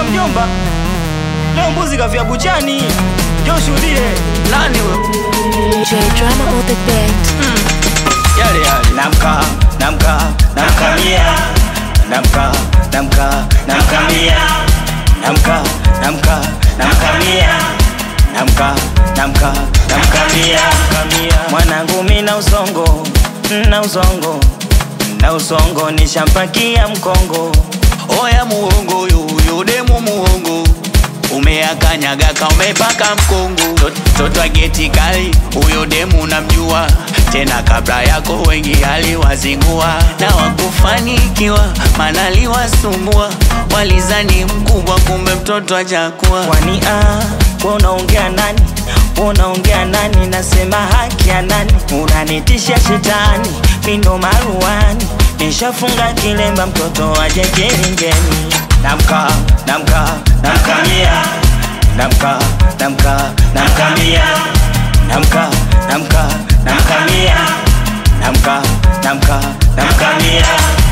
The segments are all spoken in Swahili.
Unajua mjomba, leo mbuzi kafia buchani. Njoo shuhudie. Nani wewe? J Drama on the beat. Yale namka namkamia. Namkamia. Mwanangu mimi na usongo nishampakia mkongo. Oya muongo yo demu muongo, umeakanyaga ka umepaka mkongo. Toto geti kali huyo demu namjua, tena kabla yako wengi aliwazingua. Na wakufanikiwa maana aliwasumbua, walizani mkubwa kumbe mtoto hajakuwa. Kwani unaongea nani? Nasema haki ya nani? Unanitisha shetani, mindo maruani. Nishafunga kilemba mtoto aje kiringeni. Namkamia.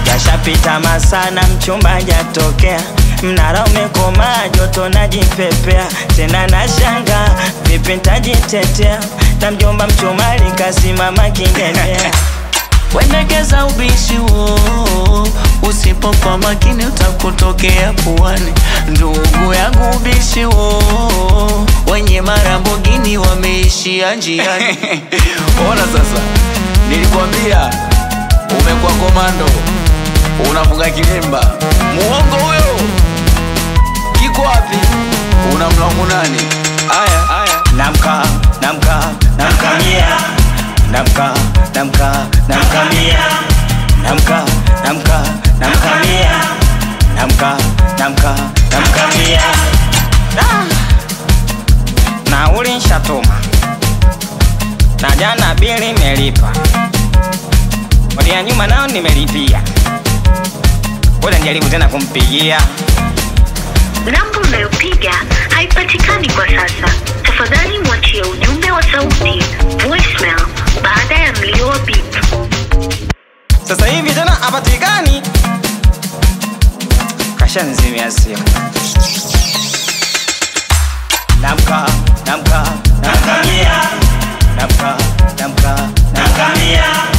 Yashapita masana mchumba hajatokea, mnara umekoma joto najipepea. Tena nashanga vipi nitajitetea, na mjomba mchumali kasimama kingenea. Wendekeza ubishi wo, usipokuwa makini utakutokea puani. Ndugu yangu ubishi wo, wenye marambogini wameishia njiani. Ona sasa, nilikwambia umekuwa komando, unafunga kilemba. Muongo huyo, kiko wapi? Unamlaumu nani? Aya Namkamia. Nauli nshatuma na jana bili melipa, wadi ya nyuma nao nimelipia. Ngoja nijaribu tena kumpigia. Namba unayopiga haipatikani kwa sasa. Tafadhali mwachie ujumbe wa sauti voicemail baada ya mlio wa beep. Sasa hivi tena hapatikani. Kashanzimia simu. Namkamia.